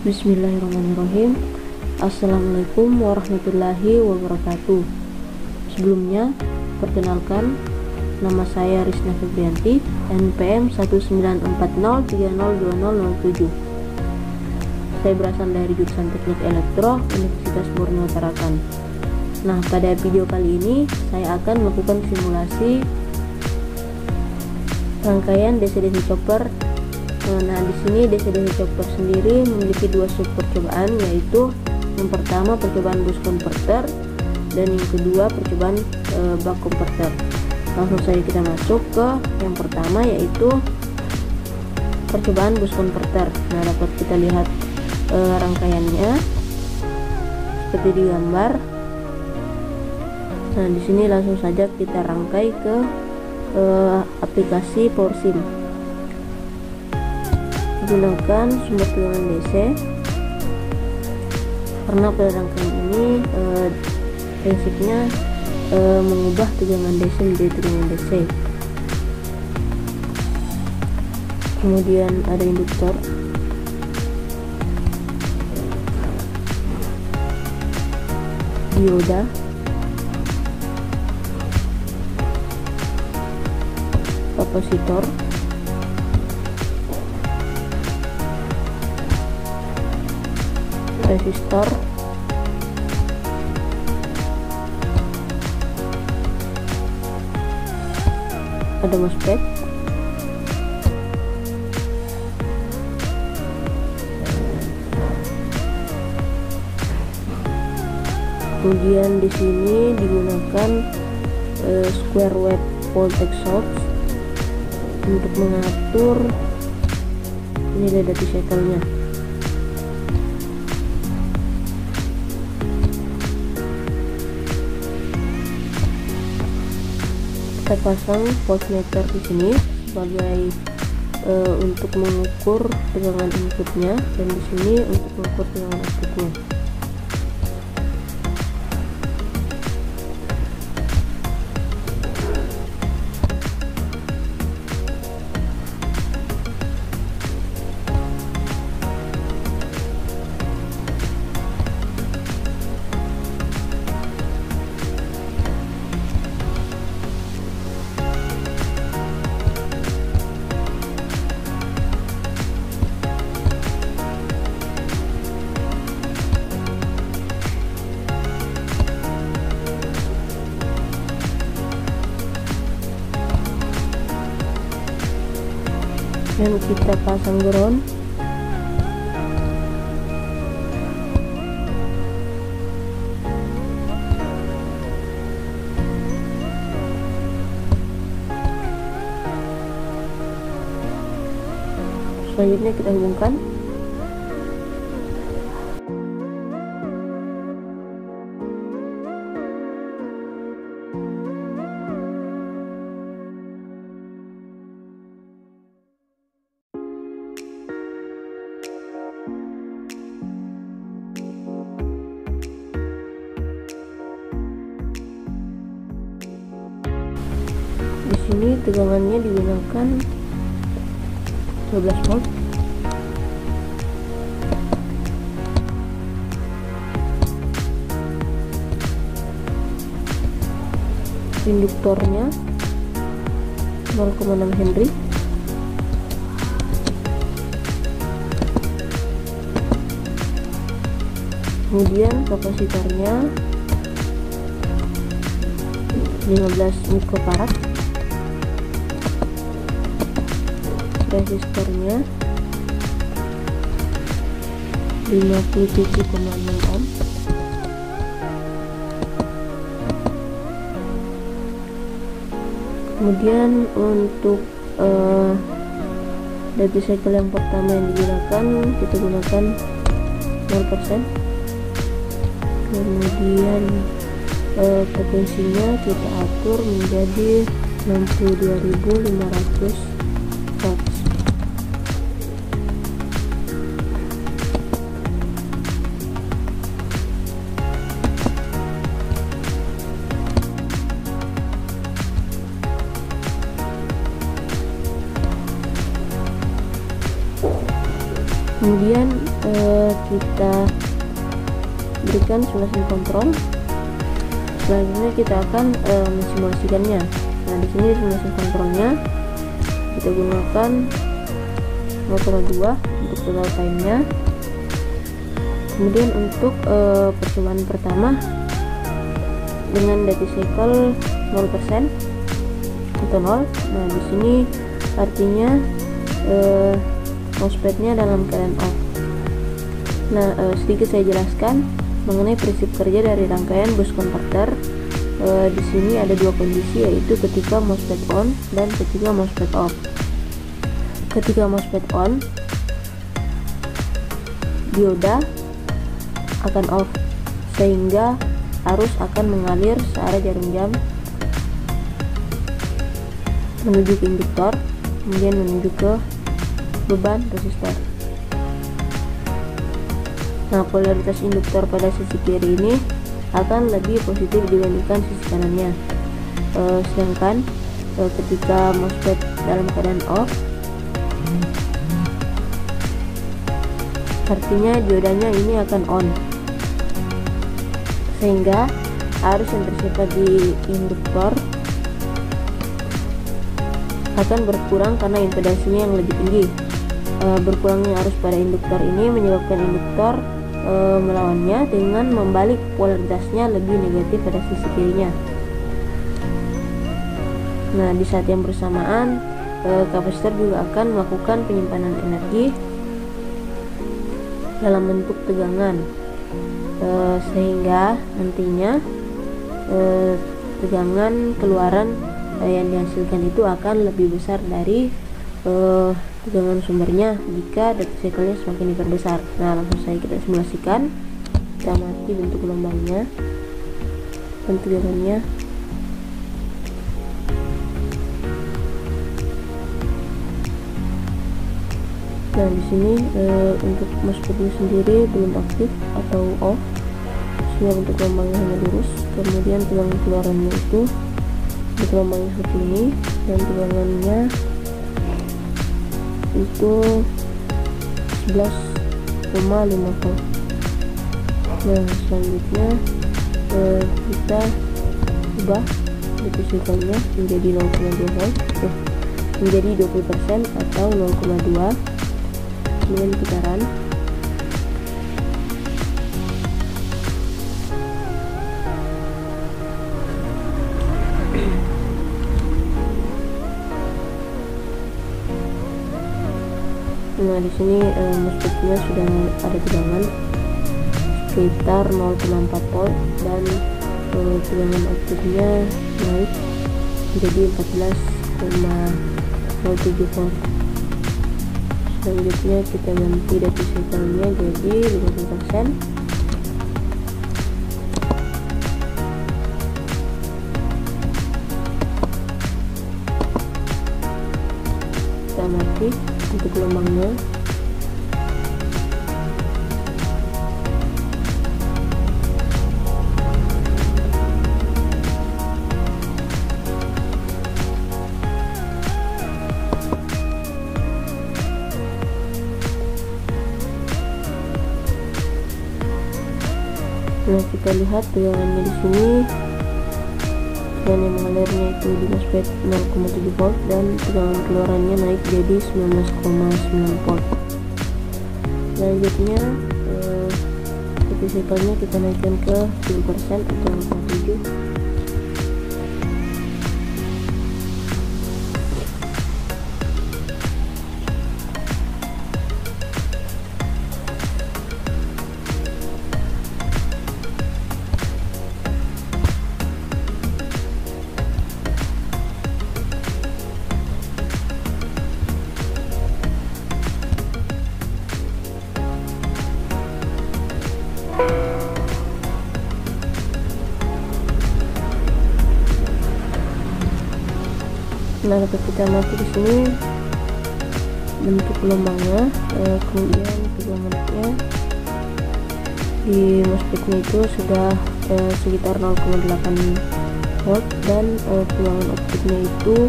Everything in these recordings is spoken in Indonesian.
Bismillahirrahmanirrahim. Assalamualaikum warahmatullahi wabarakatuh. Sebelumnya, perkenalkan, nama saya Risna Febrianti, NPM 1940302007. Saya berasal dari jurusan Teknik Elektro Universitas Borneo Tarakan. Nah, pada video kali ini saya akan melakukan simulasi rangkaian DC-DC chopper. Nah, di sini DC-DC chopper sendiri memiliki dua sub percobaan, yaitu yang pertama percobaan bus converter dan yang kedua percobaan buck converter. Langsung saja kita masuk ke yang pertama, yaitu percobaan bus converter. Nah, dapat kita lihat rangkaiannya seperti di gambar. Nah, di sini langsung saja kita rangkai ke aplikasi PowerSim. Gunakan sumber tegangan DC karena pada rangkaian ini prinsipnya mengubah tegangan DC menjadi tegangan DC. Kemudian ada induktor, dioda, kapasitor, resistor, ada MOSFET, kemudian di sini digunakan square wave voltage source untuk mengatur nilai duty cycle-nya. Kita pasang voltmeter di sini sebagai untuk mengukur tegangan inputnya, dan di sini untuk mengukur tegangan outputnya. Dan kita pasang ground. Selanjutnya kita hubungkan. Di sini tegangannya digunakan 12 volt. Induktornya 0,6 Henry. Kemudian kapasitornya 15 mikrofarad. Resistornya 57,6 ohm. Kemudian untuk duty cycle yang pertama yang digunakan, kita gunakan 0%. Kemudian potensinya kita atur menjadi 62.500 watts. Kemudian kita berikan simulasi kontrol. Selanjutnya kita akan mensimulasikannya. Nah, di sini simulasi kontrolnya kita gunakan 0,2 untuk total time-nya. Kemudian untuk percobaan pertama dengan duty cycle 0% atau 0. Nah, di sini artinya MOSFET-nya dalam keadaan off. Nah, sedikit saya jelaskan mengenai prinsip kerja dari rangkaian boost converter. Di sini ada dua kondisi, yaitu ketika MOSFET on dan ketika MOSFET off. Ketika MOSFET on, dioda akan off sehingga arus akan mengalir searah jarum jam menuju ke induktor, kemudian menuju ke beban resistor. Nah, polaritas induktor pada sisi kiri ini akan lebih positif dibandingkan sisi kanannya. Sedangkan ketika MOSFET dalam keadaan off, artinya diodanya ini akan on, sehingga arus yang tersimpan di induktor akan berkurang karena impedansinya yang lebih tinggi. Berkurangnya arus pada induktor ini menyebabkan induktor melawannya dengan membalik polaritasnya lebih negatif pada sisi kirinya. Nah, di saat yang bersamaan kapasitor juga akan melakukan penyimpanan energi dalam bentuk tegangan, sehingga nantinya tegangan keluaran yang dihasilkan itu akan lebih besar dari tegangan sumbernya jika duty cycle-nya semakin diperbesar. Nah, langsung saja kita simulasikan. Kita amati bentuk gelombangnya dan tegangannya. Nah, di sini untuk MOSFET-nya sendiri belum aktif atau off, sehingga bentuk gelombangnya hanya lurus. Kemudian tegangan keluarannya itu di gelombangnya seperti ini, dan tegangannya itu 11,5 volt. Nah, selanjutnya kita ubah duty cycle-nya menjadi 0,2 volt, menjadi 20% atau 0,2. Kemudian kita run. Nah, di sini MOSFET-nya sudah ada tegangan sekitar 0,4 volt dan tegangan outputnya naik menjadi 14,07 volt. Selanjutnya kita ganti duty cycle-nya jadi 50%. Kita amati untuk gelombangnya. Nah, kita lihat tegangannya di sini, dan yang mengalirnya itu di MOSFET 0,7 volt dan tegangan keluarannya naik jadi 19,9 volt. Selanjutnya duty cycle-nya kita naikkan ke 10% atau 0,7. Nah, dapat kita amati di sini bentuk gelombangnya, kemudian tegangannya di MOSFET-nya itu sudah sekitar 0,8 volt dan tegangan outputnya itu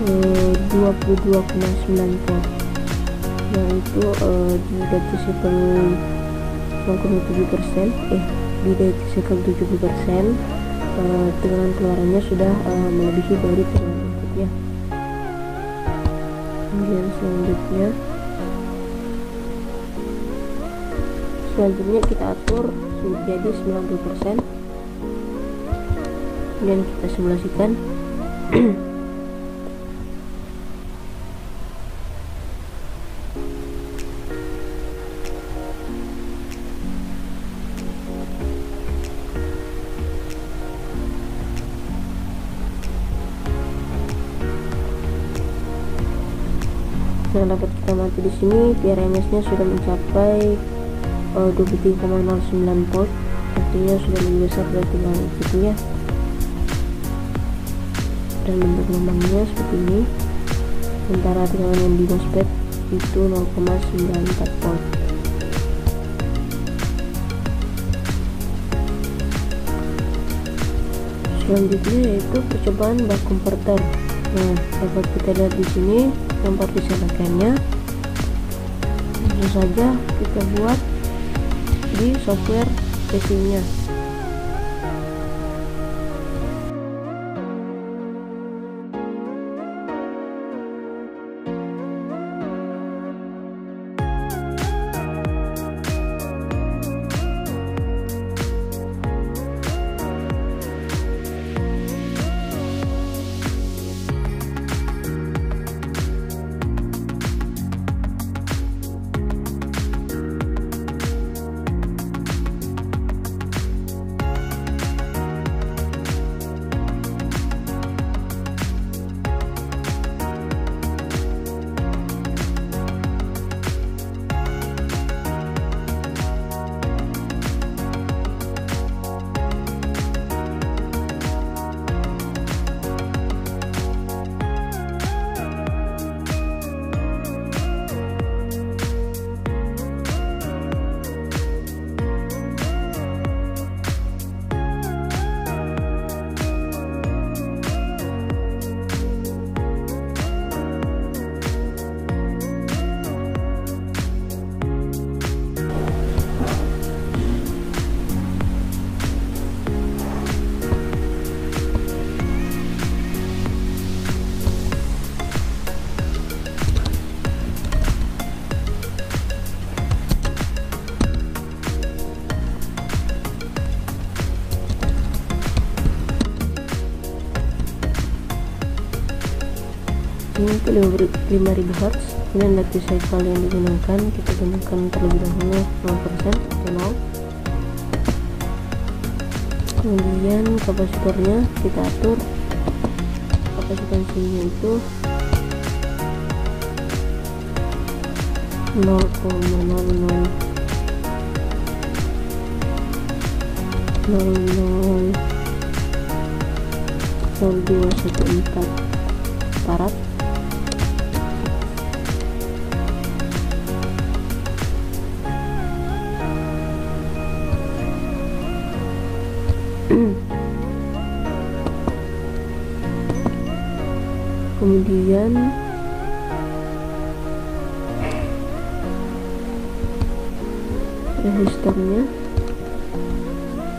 22,9 volt. yaitu di decibel 0,7%, di decibel 70%, tegangan keluarannya sudah melebihi dari tegangan inputnya. Kemudian selanjutnya kita atur jadi 90%, kemudian kita simulasikan. Yang dapat kita mati di sini, PRMS-nya sudah mencapai 23,09 volt, artinya sudah lebih besar dari tegangan inputnya, dan bentuk lubangnya seperti ini. Sementara tegangan yang di MOSFET itu 0,94 volt. Selanjutnya yaitu percobaan buck converter. Nah, dapat kita lihat di sini tempat disalakannya. Langsung saja kita buat di software casingnya. Ini untuk 5000 Hz. Kemudian duty cycle yang digunakan kita gunakan terlebih dahulu 0% atau 0. Kemudian kapasitornya kita atur kapasitansinya itu 0,000214 farad. Kemudian resistornya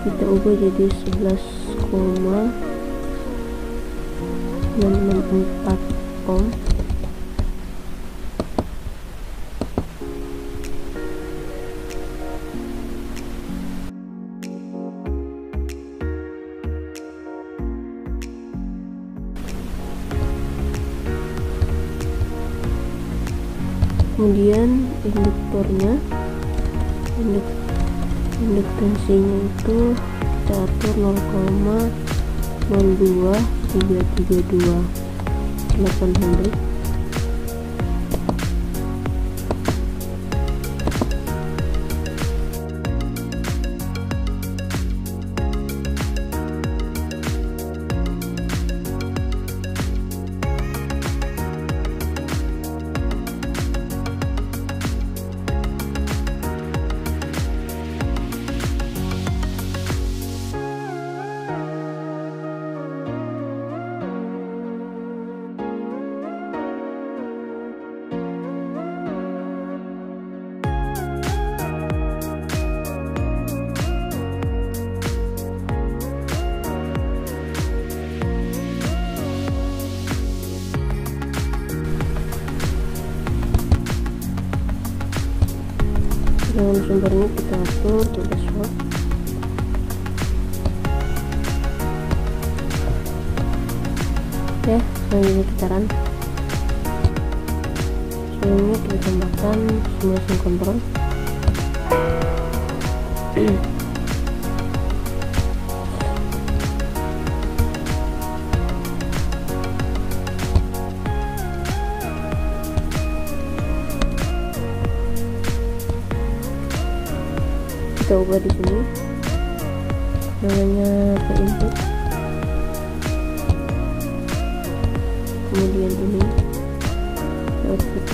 kita ubah jadi 11,664 ohm. Kemudian induktansinya itu kita atur 0,02332 800. sumbernya kita atur 12 volt. Oke, selanjutnya kita run. Sebelumnya kita tambahkan simulation control. Kita ubah di sini namanya ke input, kemudian ini output.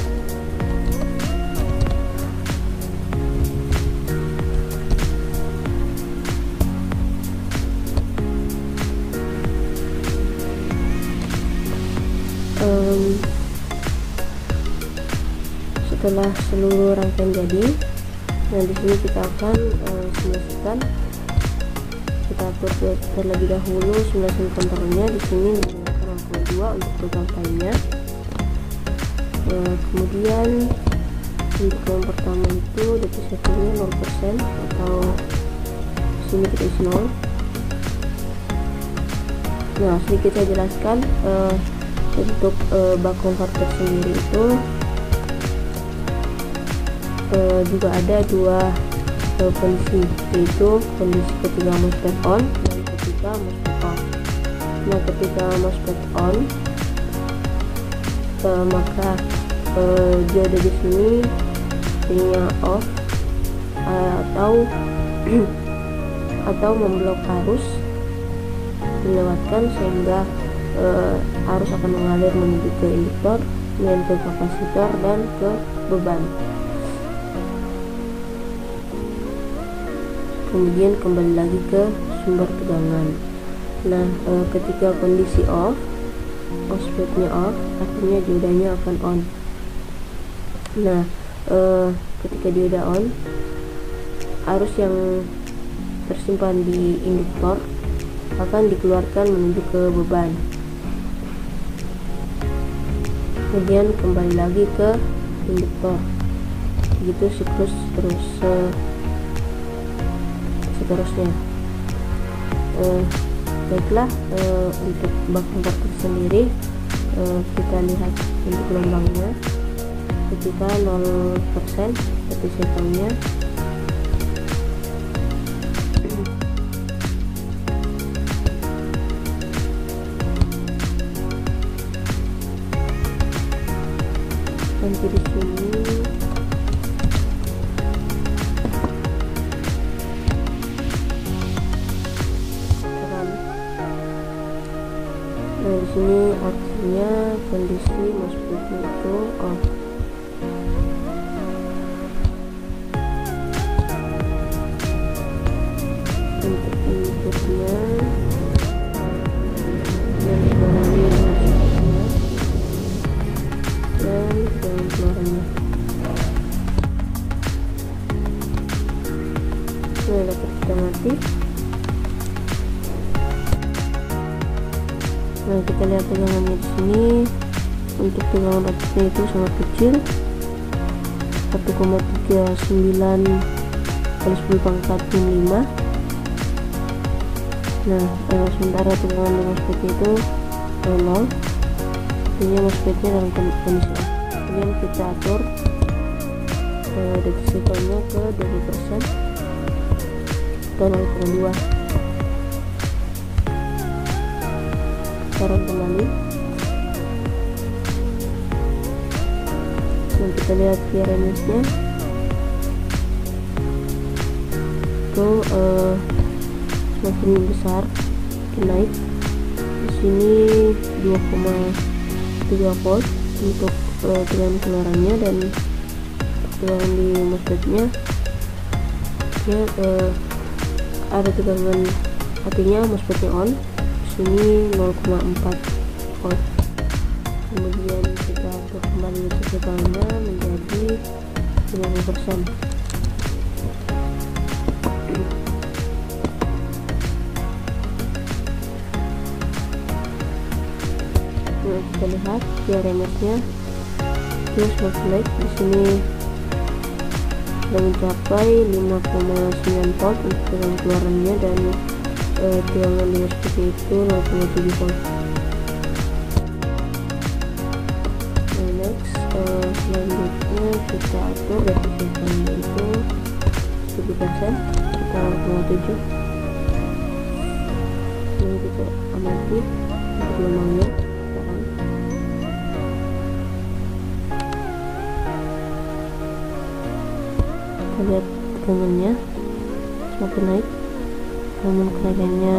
Setelah seluruh rangkaian jadi, nah di sini kita akan simulasikan. Kita atur terlebih dahulu simulasi kontrolnya. Di sini menggunakan 2 untuk program time-nya. Kemudian untuk yang pertama itu detik settingnya 0% atau di sini kita isi 0. Nah, sedikit saya jelaskan untuk buck converter sendiri itu juga ada 2 kondisi, yaitu kondisi ketika MOSFET on dan ketika MOSFET off. Nah, ketika MOSFET on maka diode di sini settingnya off atau memblok arus dilewatkan, sehingga arus akan mengalir menuju ke induktor, kemudian ke kapasitor dan ke beban. Kemudian kembali lagi ke sumber tegangan. Nah, ketika kondisi off, MOSFET-nya off, artinya diodanya akan on. Nah, ketika dioda on, arus yang tersimpan di induktor akan dikeluarkan menuju ke beban. Kemudian kembali lagi ke induktor. Begitu siklus seterusnya. Baiklah, untuk buck converter sendiri kita lihat untuk gelombangnya. Ketika 0% detik settingnya, nanti di sini di sini artinya kondisi MOSFET itu off. Untuk inputnya dan suaranya MOSFET-nya dan jalan keluarnya. Ini dapat kita mati. Nah, kita lihat tegangannya di sini. Untuk tegangan outputnya itu sangat kecil, 1,39 kali 10 pangkat 5. Nah, sementara tegangan di MOSFET itu 0, artinya MOSFET-nya dalam kondisi off. Kemudian kita atur detik settingnya ke 20% atau 0,2. Sekarang kembali. Dan kita lihat PRMS-nya itu semakin besar, naik. Di sini 2,3 volt untuk tegangan keluarannya, dan tegangan di MOSFET-nya ada tegangan, artinya MOSFET-nya on. Ini 0,4 volt. Kemudian kita atur kembali tegangannya menjadi 50%. Nah, kita lihat PRMS-nya itu semakin naik. Di sini sudah mencapai 5,9 volt untuk tegangan keluarannya, dan tegangan di MOSFET itu 0,7 volt. Next, selanjutnya kita atur baterai cycle-nya itu 7%, kita 0,7. Ini kita amati untuk gelombangnya sekarang. Kita lihat tegangannya semakin naik, namun kenaikannya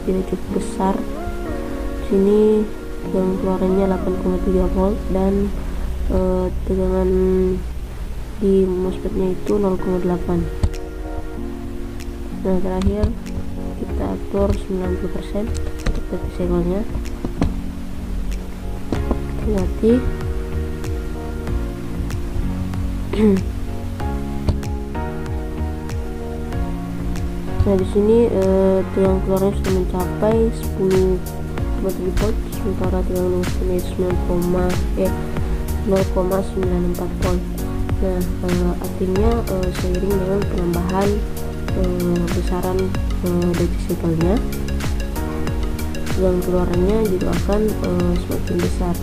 tidak cukup besar. Di sini tegangan keluarannya 8,3 volt dan tegangan di MOSFET-nya itu 0,8. Nah, terakhir kita atur 90% untuk baterai cycle-nya. Hati-hati. Nah, di sini tegangan keluarannya sudah mencapai 10,7 volt, sementara tegangan MOSFET-nya 0,94 volt. Nah, artinya seiring dengan penambahan besaran baterai cycle-nya, tegangan keluarannya juga akan semakin besar.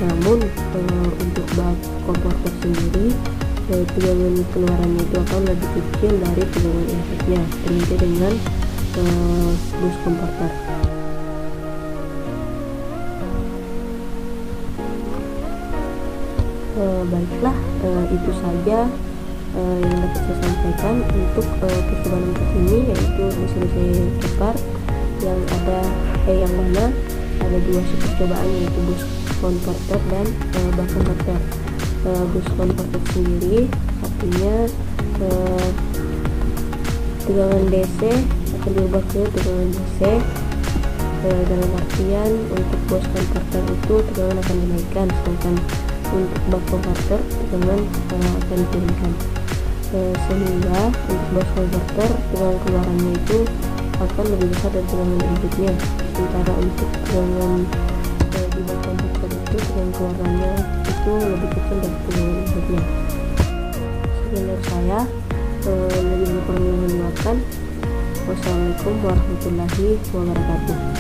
Namun untuk bak konverter sendiri, tegangan keluarannya itu akan lebih kecil dari tegangan inputnya, berbeda dengan bus konverter. Baiklah, itu saja yang dapat saya sampaikan untuk percobaan ini, yaitu DC chopper yang mana ada dua percobaan, yaitu bus converter dan buck converter. Bus converter sendiri artinya tegangan DC akan diubah ke tegangan DC, dalam artian untuk bus converter itu tegangan akan dinaikkan, sedangkan untuk buck converter tegangan akan diturunkan. Sehingga untuk bus converter tegangan keluarannya itu akan lebih besar dari tegangan inputnya, sementara untuk tegangan di buck converter itu tegangan keluarannya itu lebih kecil dari tegangan inputnya. Sekian dari saya, lebih kurang mohon maaf. Wassalamualaikum warahmatullahi wabarakatuh.